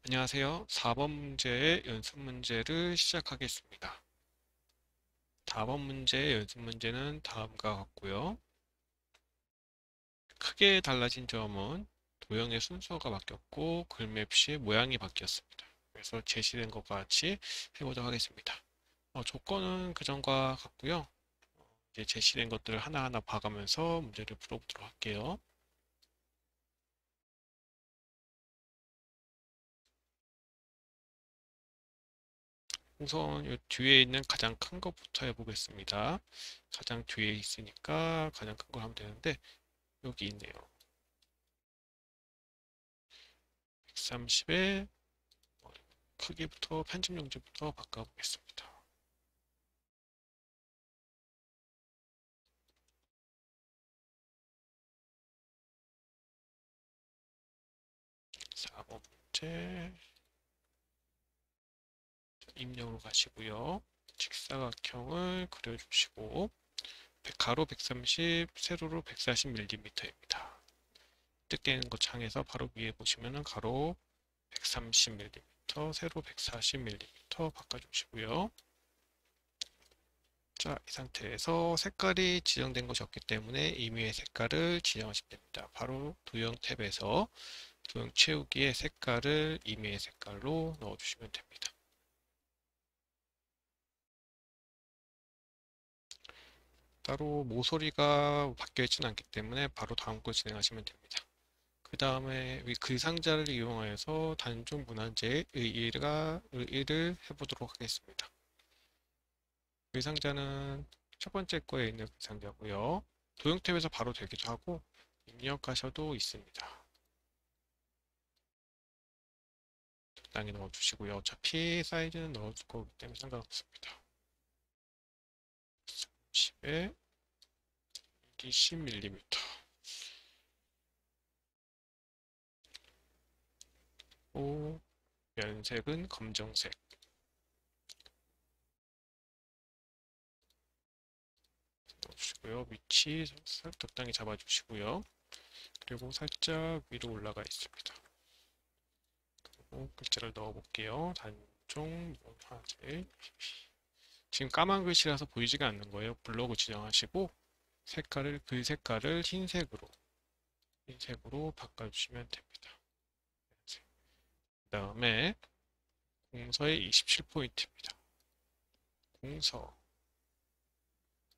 안녕하세요. 4번 문제의 연습 문제를 시작하겠습니다. 4번 문제의 연습 문제는 다음과 같고요. 크게 달라진 점은 도형의 순서가 바뀌었고 글맵시의 모양이 바뀌었습니다. 그래서 제시된 것과 같이 해보도록 하겠습니다. 조건은 그전과 같고요. 이제 제시된 것들을 하나하나 봐가면서 문제를 풀어보도록 할게요. 우선 이 뒤에 있는 가장 큰 것부터 해보겠습니다. 가장 뒤에 있으니까 가장 큰 걸 하면 되는데 여기 있네요. 130의 크기부터 편집 용지부터 바꿔보겠습니다. 4번 문제 입력으로 가시고요. 직사각형을 그려주시고 가로 130, 세로로 140mm입니다. 뜰때는 거 창에서 바로 위에 보시면은 가로 130mm, 세로 140mm 바꿔주시고요. 자, 이 상태에서 색깔이 지정된 것이 없기 때문에 임의의 색깔을 지정하시면 됩니다. 바로 도형 탭에서 도형 채우기에 색깔을 임의의 색깔로 넣어주시면 됩니다. 따로 모서리가 바뀌어 있지는 않기 때문에 바로 다음 걸 진행하시면 됩니다. 그 다음에 그 상자를 이용하여서 단종 문안제의 의의를 해보도록 하겠습니다. 그 상자는 첫 번째 거에 있는 그 상자고요. 도형 탭에서 바로 되기도 하고 입력하셔도 있습니다. 적당히 넣어주시고요. 어차피 사이즈는 넣어줄 거기 때문에 상관없습니다. 10에 20mm. 오, 면색은 검정색. 넣어주시고요. 위치 적당히 잡아주시고요. 그리고 살짝 위로 올라가 있습니다. 그리고 글자를 넣어볼게요. 단종 문화재. 지금 까만 글씨라서 보이지가 않는 거예요. 블로그 지정하시고 색깔을 글 색깔을 흰색으로 바꿔주시면 됩니다. 그 다음에 공서의 27포인트입니다. 공서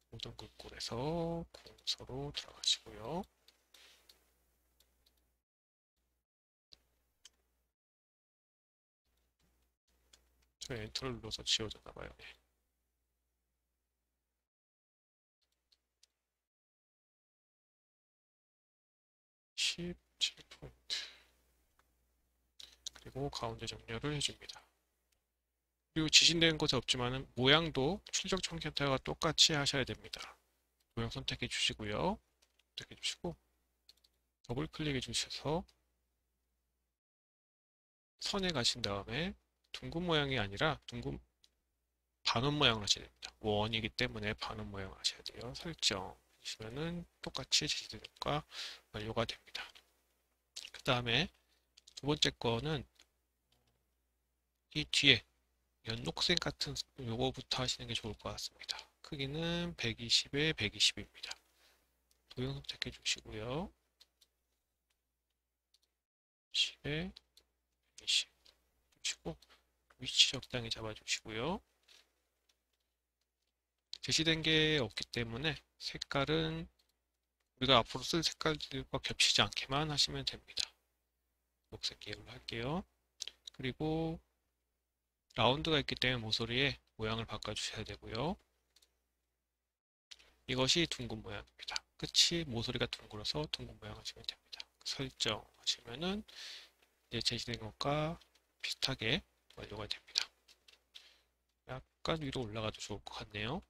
모든 글꼴에서 공서로 들어가시고요. 저 엔터를 눌러서 지워졌나 봐요. 17포인트. 그리고 가운데 정렬을 해줍니다. 그리고 지진되는 것은 없지만 모양도 출력 형태와 똑같이 하셔야 됩니다. 모양 선택해 주시고요. 선택해 주시고 더블 클릭해 주셔서 선에 가신 다음에 둥근 모양이 아니라 둥근 반원 모양을 하셔야 됩니다. 원이기 때문에 반원 모양을 하셔야 돼요. 설정 하시면은 똑같이 지진과 완료가 됩니다. 그 다음에 두 번째 거는 이 뒤에 연녹색 같은 요거부터 하시는 게 좋을 것 같습니다. 크기는 120에 120입니다. 도형 선택해 주시고요. 10에 120 주시고 위치 적당히 잡아주시고요. 제시된 게 없기 때문에 색깔은 우리가 앞으로 쓸 색깔들과 겹치지 않게만 하시면 됩니다. 녹색 계열로 할게요. 그리고 라운드가 있기 때문에 모서리에 모양을 바꿔주셔야 되고요. 이것이 둥근 모양입니다. 끝이 모서리가 둥글어서 둥근 모양 하시면 됩니다. 설정하시면은 이제 제시된 것과 비슷하게 완료가 됩니다. 약간 위로 올라가도 좋을 것 같네요.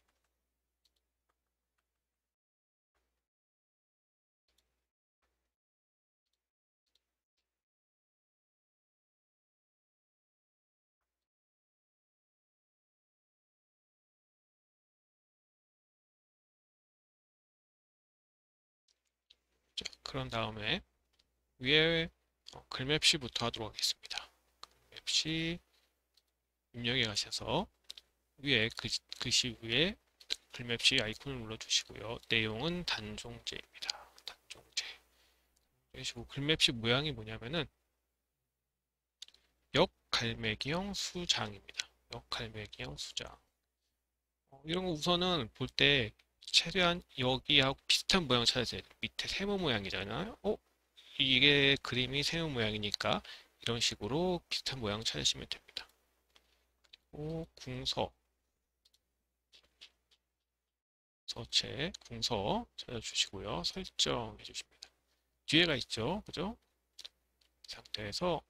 자, 그런 다음에 위에 글맵시부터 하도록 하겠습니다. 글맵시 입력에 가셔서 위에 글씨 위에 글맵시 아이콘을 눌러주시고요. 내용은 단종제입니다. 단종제. 그리고 글맵시 모양이 뭐냐면은 역갈매기형 수장입니다. 역갈매기형 수장. 이런 거 우선은 볼 때 최대한 여기하고 비슷한 모양 찾으세요. 밑에 세모 모양이잖아요. 이게 그림이 세모 모양이니까 이런 식으로 비슷한 모양 찾으시면 됩니다. 궁서, 서체, 궁서 찾아주시고요. 설정해 주십니다. 뒤에가 있죠. 그죠? 이 상태에서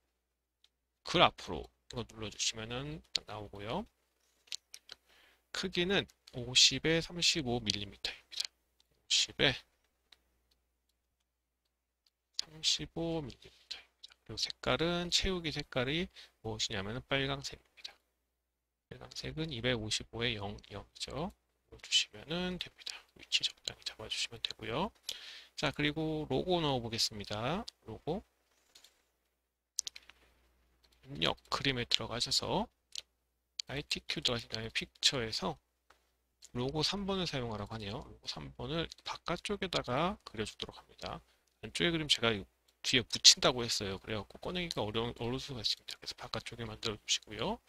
글 앞으로 이거 눌러주시면은 딱 나오고요. 크기는 50에 35mm입니다. 50에 35mm입니다. 그리고 색깔은 채우기 색깔이 무엇이냐면 빨강색입니다. 빨강색은 255에 00이죠. 넣어주시면 됩니다. 위치 적당히 잡아주시면 되고요. 자, 그리고 로고 넣어 보겠습니다. 로고 입력 그림에 들어가셔서 ITQ 들어가신 다음에 픽처에서 로고 3번을 사용하라고 하네요. 로고 3번을 바깥쪽에다가 그려주도록 합니다. 안쪽에 그림 제가 뒤에 붙인다고 했어요. 그래갖고 꺼내기가 어려울 수가 있습니다. 그래서 바깥쪽에 만들어 주시고요.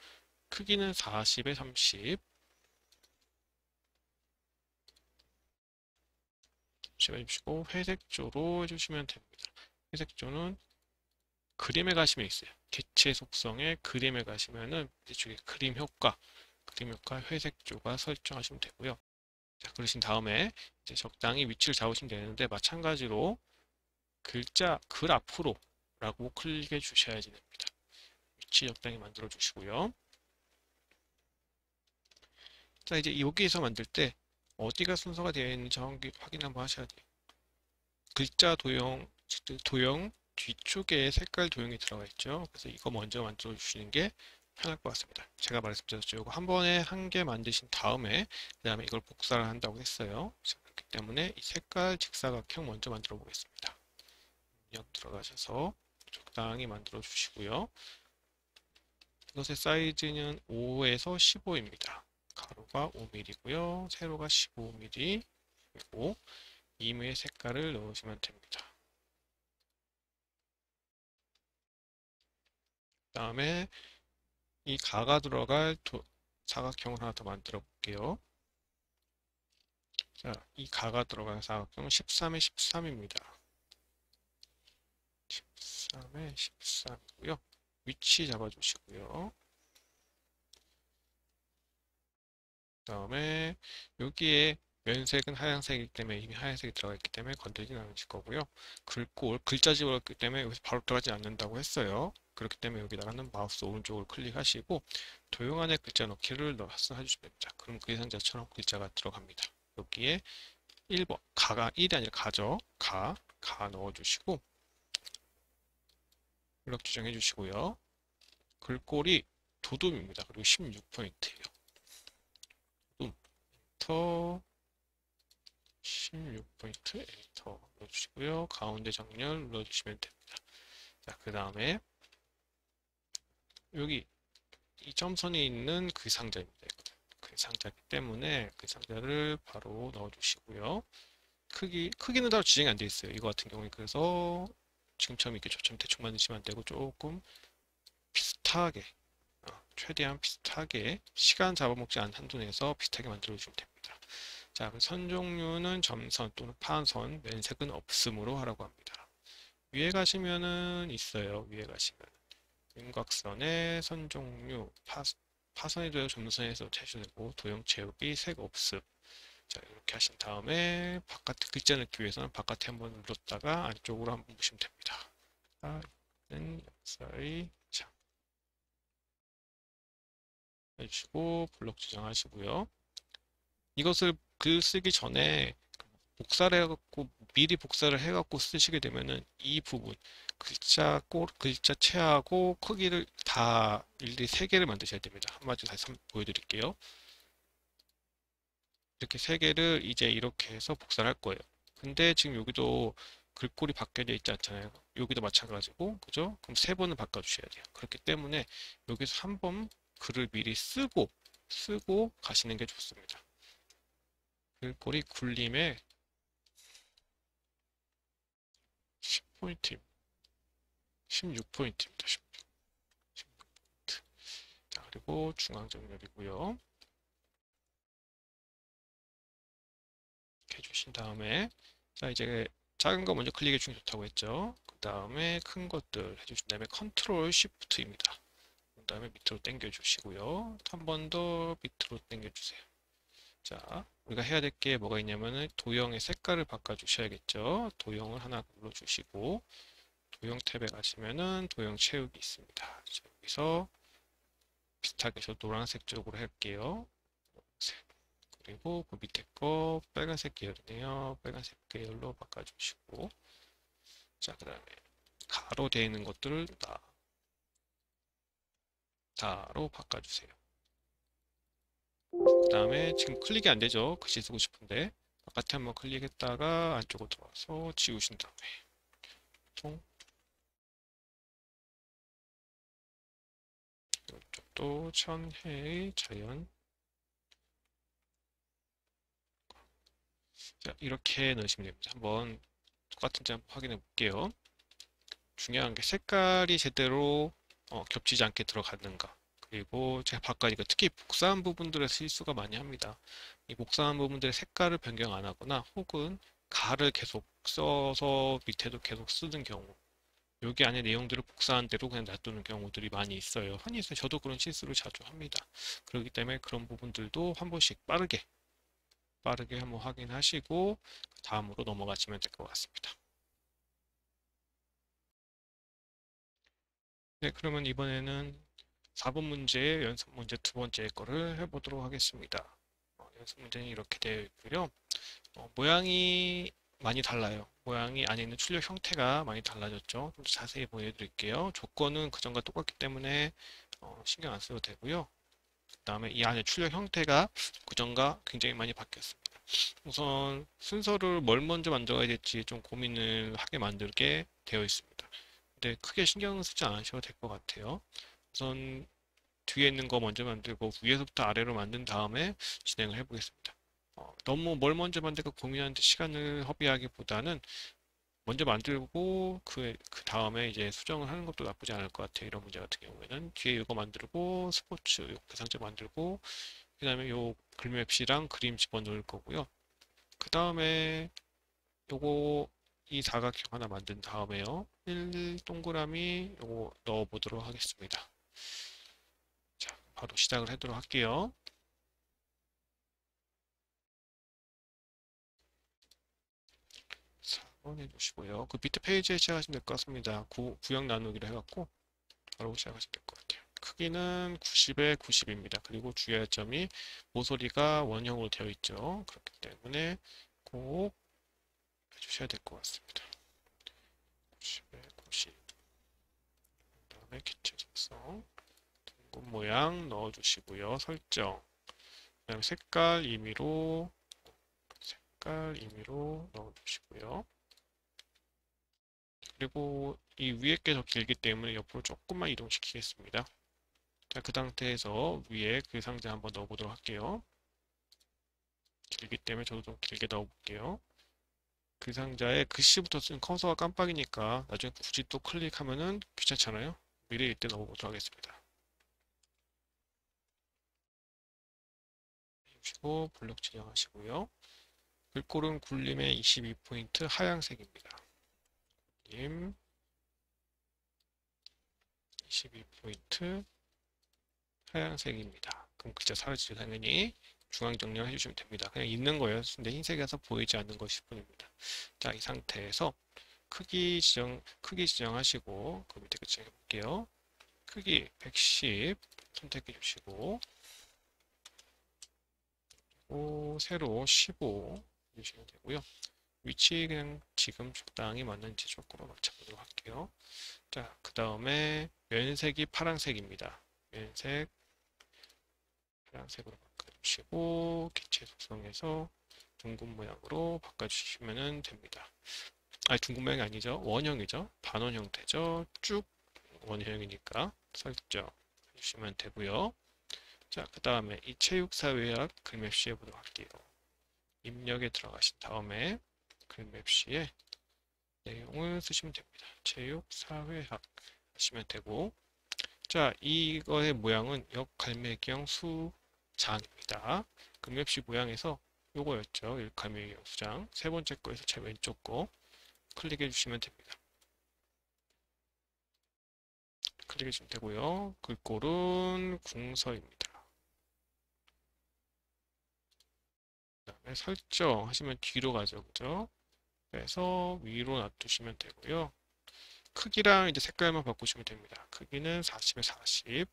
크기는 40에 30. 해주시고 회색조로 해주시면 됩니다. 회색조는 그림에 가시면 있어요. 개체 속성에 그림에 가시면은 이쪽에 그림 효과 회색조가 설정하시면 되고요. 자, 그러신 다음에 이제 적당히 위치를 잡으시면 되는데 마찬가지로 글자 글 앞으로 라고 클릭해 주셔야지 됩니다. 위치 적당히 만들어 주시고요. 자, 이제 여기에서 만들 때 어디가 순서가 되어 있는지 확인 한번 하셔야 돼요. 글자 도형 뒤쪽에 색깔 도형이 들어가 있죠. 그래서 이거 먼저 만들어 주시는 게 편할 것 같습니다. 제가 말씀드렸죠. 이거 한 번에 한 개 만드신 다음에 그 다음에 이걸 복사를 한다고 했어요. 그렇기 때문에 이 색깔 직사각형 먼저 만들어 보겠습니다. 입력 들어가셔서 적당히 만들어 주시고요. 이것의 사이즈는 5에서 15입니다. 가로가 5mm고요. 세로가 15mm 그리고 임의의 색깔을 넣으시면 됩니다. 그 다음에 이 가가 들어갈 사각형을 하나 더 만들어 볼게요. 자, 이 가가 들어갈 사각형은 13에 13입니다. 13에 13이고요. 위치 잡아주시고요. 그 다음에 여기에 면색은 하얀색이기 때문에 이미 하얀색이 들어가 있기 때문에 건드리진 않으실 거고요. 글자 집어넣기 때문에 여기서 바로 들어가지 않는다고 했어요. 그렇기 때문에 여기다가는 마우스 오른쪽을 클릭하시고 도형 안에 글자 넣기를 해주시면 됩니다. 그럼 그 상자처럼 글자가 들어갑니다. 여기에 1번 가가 1이 아니라 가죠. 가 넣어주시고 블럭 지정해 주시고요. 글꼴이 도둠입니다. 그리고 16포인트예요. 도둠 엔터 16포인트 엔터 눌러주시고요. 가운데 정렬 눌러주시면 됩니다. 자, 그 다음에 여기 이 점선이 있는 그 상자입니다. 그 상자이기 때문에 그 상자를 바로 넣어주시고요. 크기는 따로 지정이 안 돼 있어요. 이거 같은 경우에 그래서 지금처럼 이렇게 저처럼 대충 만드시면 안 되고 조금 비슷하게 최대한 비슷하게 시간 잡아먹지 않은 한도 내에서 비슷하게 만들어 주시면 됩니다. 자, 선 종류는 점선 또는 파선, 면색은 없음으로 하라고 합니다. 위에 가시면은 있어요. 위에 가시면 윤곽선의 선 종류, 파선에도 점선에서 채셔되고 도형 채우기, 색 없음. 자, 이렇게 하신 다음에 바깥에 글자 넣기 위해서는 바깥에 한번 눌렀다가 안쪽으로 한번 보시면 됩니다. 는 역사의 장 해주시고 블록 지정하시고요. 이것을 글 쓰기 전에 복사를 해갖고 미리 복사를 해갖고 쓰시게 되면은 이 부분 글자 채하고 크기를 다 일일이 3개를 만드셔야 됩니다. 한마디로 다시 한번 보여드릴게요. 이렇게 3개를 이제 이렇게 해서 복사를 할 거예요. 근데 지금 여기도 글꼴이 바뀌어져 있지 않잖아요. 여기도 마찬가지고, 그죠? 그럼 세 번을 바꿔주셔야 돼요. 그렇기 때문에 여기서 한 번 글을 미리 쓰고 가시는 게 좋습니다. 글꼴이 굴림에 10포인트, 16포인트입니다. 16포인트. 자, 그리고 중앙정렬이고요. 이렇게 해주신 다음에, 자, 이제 작은 거 먼저 클릭해 주는 게 좋다고 했죠. 그 다음에 큰 것들 해주신 다음에 컨트롤 쉬프트입니다. 그 다음에 밑으로 당겨 주시고요. 한 번 더 밑으로 당겨 주세요. 자, 우리가 해야 될 게 뭐가 있냐면은 도형의 색깔을 바꿔 주셔야겠죠. 도형을 하나 눌러 주시고 도형 탭에 가시면은 도형 채우기 있습니다. 자, 여기서 비슷하게 저 노란색 쪽으로 할게요. 노란색. 그리고 그 밑에 거 빨간색 계열이네요. 빨간색 계열로 바꿔주시고, 자, 그 다음에 가로 되어 있는 것들을 다로 바꿔주세요. 그 다음에 지금 클릭이 안 되죠. 글씨 쓰고 싶은데 바깥에 한번 클릭했다가 안쪽으로 들어와서 지우신 다음에 통 이쪽도 천혜의 자연. 자, 이렇게 넣으시면 됩니다. 한번 똑같은지 한번 확인해 볼게요. 중요한 게 색깔이 제대로 겹치지 않게 들어가는가. 그리고 제가 바꿔니까 특히 복사한 부분들의 실수가 많이 합니다. 이 복사한 부분들의 색깔을 변경 안 하거나 혹은 가를 계속 써서 밑에도 계속 쓰는 경우, 여기 안에 내용들을 복사한 대로 그냥 놔두는 경우들이 많이 있어요. 흔히 있어요. 저도 그런 실수를 자주 합니다. 그렇기 때문에 그런 부분들도 한 번씩 빠르게 한번 확인하시고 그 다음으로 넘어가시면 될 것 같습니다. 네, 그러면 이번에는 4번 문제, 연습 문제 두 번째 거를 해보도록 하겠습니다. 연습 문제는 이렇게 되어 있고요. 모양이 많이 달라요. 모양이 안에 있는 출력 형태가 많이 달라졌죠. 좀 자세히 보여드릴게요. 조건은 그전과 똑같기 때문에 신경 안 써도 되고요. 그 다음에 이 안에 출력 형태가 그전과 굉장히 많이 바뀌었습니다. 우선 순서를 뭘 먼저 만들어야 될지 좀 고민을 하게 만들게 되어 있습니다. 근데 크게 신경 쓰지 않으셔도 될 것 같아요. 우선 뒤에 있는 거 먼저 만들고 위에서부터 아래로 만든 다음에 진행을 해보겠습니다. 너무 뭘 먼저 만들까 고민하는데 시간을 허비하기보다는 먼저 만들고 그 다음에 이제 수정을 하는 것도 나쁘지 않을 것 같아요. 이런 문제 같은 경우에는 뒤에 이거 만들고 스포츠 요 대상자 만들고 그 다음에 요 글맵시랑 그림 집어넣을 거고요. 그 다음에 요거 이 사각형 하나 만든 다음에요. 1 동그라미 요거 넣어 보도록 하겠습니다. 자, 바로 시작을 하도록 할게요. 4번 해주시고요. 그 밑에 페이지에 시작하시면 될 것 같습니다. 구역 나누기로 해갖고 바로 시작하시면 될 것 같아요. 크기는 90에 90입니다. 그리고 주의할 점이 모서리가 원형으로 되어 있죠. 그렇기 때문에 꼭 해주셔야 될 것 같습니다. 90에 90. 그 다음에 기체 속성, 둥근 모양 넣어주시고요. 설정. 그 다음에 색깔 임의로 넣어주시고요. 그리고 이 위에 게 더 길기 때문에 옆으로 조금만 이동시키겠습니다. 자, 그 상태에서 위에 그 상자 한번 넣어보도록 할게요. 길기 때문에 저도 좀 길게 넣어볼게요. 그 상자에 글씨부터 쓴 커서가 깜빡이니까 나중에 굳이 또 클릭하면은 귀찮잖아요. 미리 이때 넣어보도록 하겠습니다. 해주시고 블록 지정하시고요. 글꼴은 굴림의 22포인트 하얀색입니다. 굴림 22포인트 하얀색입니다. 그럼 글자 사라지죠. 당연히 중앙 정렬 해주시면 됩니다. 그냥 있는 거예요. 근데 흰색이라서 보이지 않는 것일 뿐입니다. 자, 이 상태에서 크기 지정하시고 그 밑에 끝에 해볼게요. 크기 110 선택해 주시고 세로 15 해주시면 되고요. 위치 그냥 지금 적당히 맞는지 조금만 맞춰보도록 할게요. 자, 그 다음에 면색이 파란색입니다. 면색 파란색으로 바꿔주시고 기체 속성에서 둥근 모양으로 바꿔주시면 됩니다. 아니 둥근 모양이 아니죠. 원형이죠. 반원 형태죠. 쭉 원형이니까 설정 해주시면 되고요. 자, 그 다음에 이 체육사회학 글맵시 해보도록 할게요. 입력에 들어가신 다음에 글맵시에 내용을 쓰시면 됩니다. 체육사회학 하시면 되고, 자, 이거의 모양은 역갈매기형 수장입니다. 글맵시 모양에서 요거였죠. 역갈매기형 수장. 세 번째 거에서 제 왼쪽 거 클릭해 주시면 됩니다. 클릭해 주시면 되고요. 글꼴은 궁서입니다. 그 다음에 설정 하시면 뒤로 가죠. 그죠? 그래서 위로 놔두시면 되고요. 크기랑 이제 색깔만 바꾸시면 됩니다. 크기는 40에 40.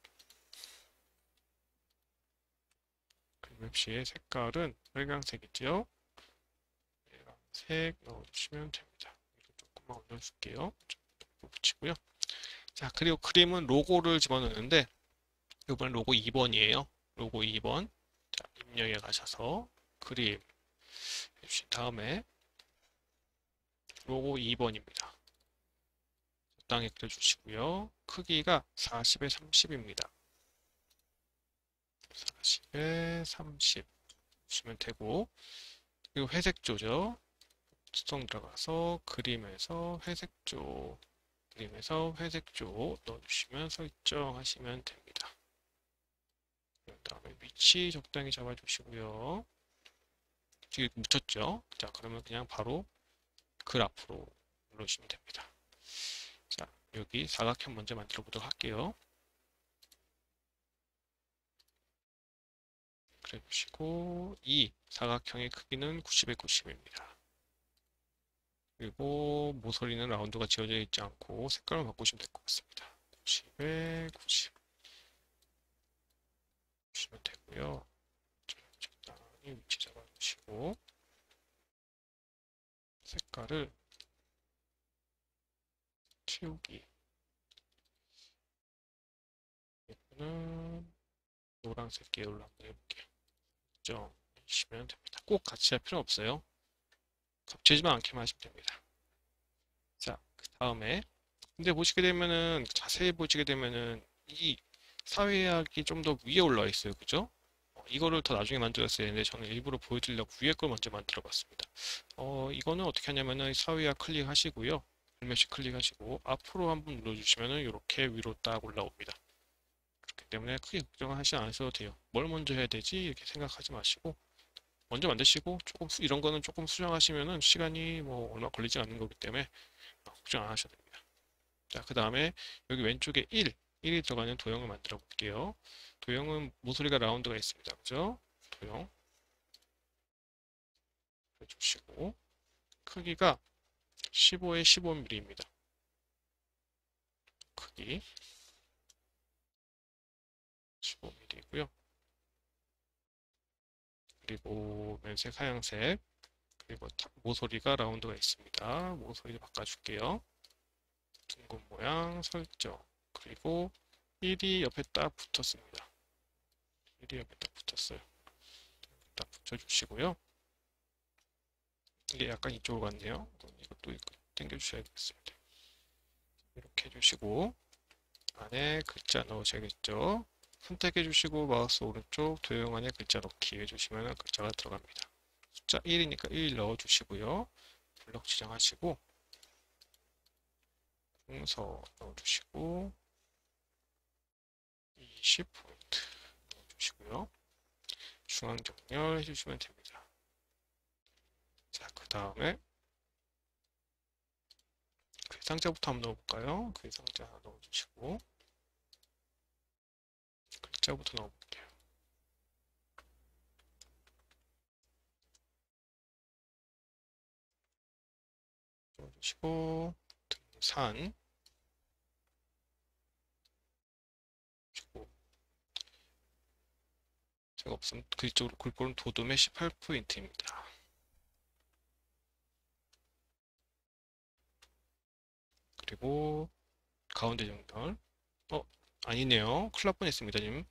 글맵시의 색깔은 빨강색이죠. 빨강색 넣어주시면 됩니다. 조금만 올려줄게요. 붙이고요. 자, 그리고 그림은 로고를 집어넣는데 이번 로고 2번이에요. 로고 2번. 자, 입력에 가셔서 그림 해주신 다음에 로고 2번입니다. 적당히 그려주시고요. 크기가 40에 30입니다. 40에 30 주시면 되고, 그리고 회색조죠. 수성 들어가서 그림에서 회색조, 그림에서 회색조 넣어주시면 설정하시면 됩니다. 그 다음에 위치 적당히 잡아주시고요. 뒤에 묻혔죠? 자, 그러면 그냥 바로 글 앞으로 눌러주시면 됩니다. 자, 여기 사각형 먼저 만들어 보도록 할게요. 그래 주시고, 이 사각형의 크기는 90에 90입니다. 그리고 모서리는 라운드가 지어져 있지 않고 색깔을 바꾸시면 될 것 같습니다. 90에 90 주시면 되고요. 적당히 위치 잡아주시고 색깔을 치우기. 이거는 노란색 계열로 한번 해볼게요. 정해주시면 됩니다. 꼭 같이 할 필요 없어요. 겹치지만 않게만 하시면 됩니다. 자, 그 다음에 근데 보시게 되면은 자세히 보시게 되면은 이 사회학이 좀 더 위에 올라와 있어요. 그죠? 이거를 더 나중에 만들었어야 했는데 저는 일부러 보여드리려고 위에 걸 먼저 만들어 봤습니다. 이거는 어떻게 하냐면은 사회학 클릭하시고요. 글매시 클릭하시고 앞으로 한번 눌러주시면은 이렇게 위로 딱 올라옵니다. 그렇기 때문에 크게 걱정하지 않으셔도 돼요. 뭘 먼저 해야 되지? 이렇게 생각하지 마시고 먼저 만드시고 조금 이런 거는 조금 수정하시면은 시간이 뭐 얼마 걸리지 않는 거기 때문에 걱정 안 하셔도 됩니다. 자, 그 다음에 여기 왼쪽에 1이 들어가는 도형을 만들어 볼게요. 도형은 모서리가 라운드가 있습니다. 그죠? 도형 해주시고 크기가 15에 15mm입니다. 크기 15mm이고요. 그리고 면색 하얀색 그리고 모서리가 라운드가 있습니다. 모서리 바꿔줄게요. 둥근 모양 설정 그리고 1이 옆에 딱 붙었습니다. 1이 옆에 딱 붙었어요. 딱 붙여주시고요. 이게 약간 이쪽으로 갔네요. 이것도 당겨주셔야겠습니다. 이렇게 해주시고 안에 글자 넣으셔야겠죠. 선택해 주시고 마우스 오른쪽 도형 안에 글자 넣기 해주시면 글자가 들어갑니다. 숫자 1이니까 1 넣어주시고요. 블럭 지정하시고 궁서 넣어주시고 20포인트 넣어주시고요. 중앙 정렬 해주시면 됩니다. 자, 그 다음에 상자부터 한번 넣어볼까요? 상자 하나 넣어주시고 글자부터 넣어볼게요. 넣어주시고 등산 주고 제가 없으면 그쪽으로 글꼴은 도둠의 18포인트입니다. 그리고 가운데 정렬 아니네요. 큰일 날 뻔했습니다. 지금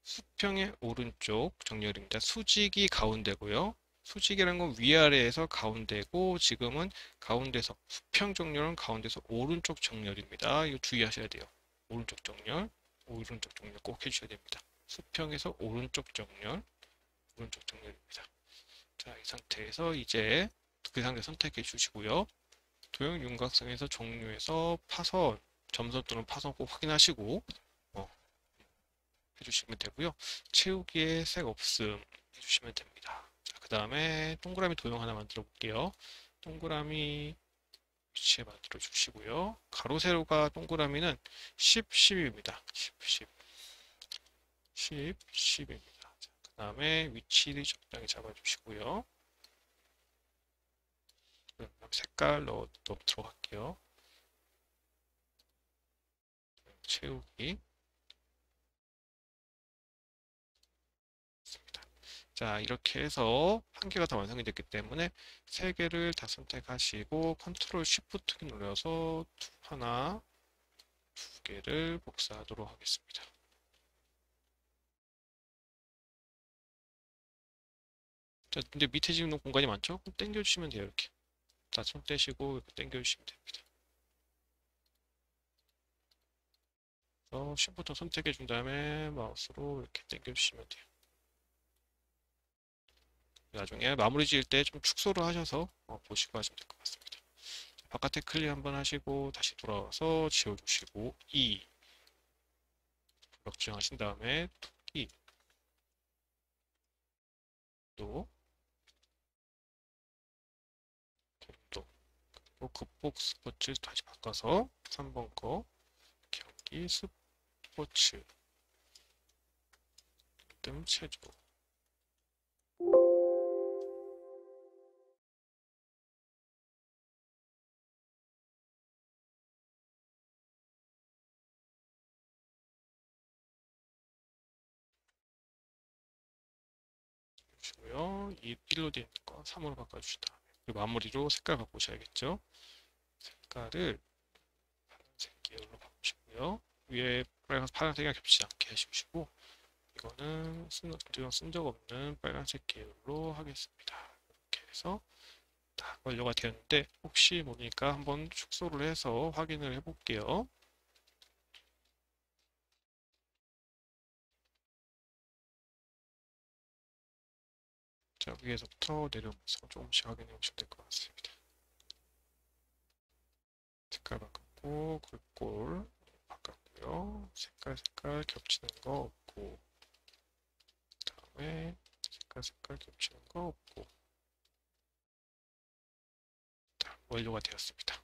수평의 오른쪽 정렬입니다. 수직이 가운데고요. 수직이라는 건 위아래에서 가운데고 지금은 가운데서 수평 정렬은 가운데서 오른쪽 정렬입니다. 이거 주의하셔야 돼요. 오른쪽 정렬, 오른쪽 정렬 꼭 해주셔야 됩니다. 수평에서 오른쪽 정렬, 오른쪽 정렬입니다. 자, 이 상태에서 이제 그 상태 선택해 주시고요. 도형 윤곽선에서 종류에서 파선, 점선 또는 파선 꼭 확인하시고 해주시면 되고요. 채우기에 색 없음 해주시면 됩니다. 자, 그 다음에 동그라미 도형 하나 만들어 볼게요. 동그라미 위치에 만들어 주시고요. 가로 세로가 동그라미는 10, 10입니다. 10, 10, 10, 10입니다. 그 다음에 위치를 적당히 잡아주시고요. 색깔 넣도록 할게요. 채우기. 자, 이렇게 해서 한 개가 다 완성이 됐기 때문에 세 개를 다 선택하시고 컨트롤 쉬프트 키 눌러서 하나, 두 개를 복사하도록 하겠습니다. 자, 근데 밑에 지금 공간이 많죠? 그럼 당겨주시면 돼요, 이렇게. 자, 손 떼시고 이렇게 당겨주시면 됩니다. 그래서 쉬프트 선택해 준 다음에 마우스로 이렇게 당겨주시면 돼요. 나중에 마무리 지을 때 좀 축소를 하셔서 보시고 하시면 될 것 같습니다. 바깥에 클릭 한번 하시고 다시 돌아와서 지워주시고 블럭 지정하신 다음에 토끼 또 또 극복 스포츠 다시 바꿔서 3번 거 경기 스포츠 등 체조 주시고요. 이 1로 되어 있는 거 3으로 바꿔주신 다음에 그리고 마무리로 색깔 바꾸셔야겠죠. 색깔을 파란색 계열로 바꾸시고요. 위에 빨간색, 파란색이랑 겹치지 않게 해주시고 이거는 쓴 적 없는 빨간색 계열로 하겠습니다. 이렇게 해서 다 완료가 되었는데 혹시 모르니까 한번 축소를 해서 확인을 해볼게요. 자, 위에서부터 내려오면서 조금씩 확인해 보시면 될 것 같습니다. 색깔 바꿨고 글꼴 바꿨고요. 색깔 겹치는 거 없고 그다음에 색깔 겹치는 거 없고 다 완료가 되었습니다.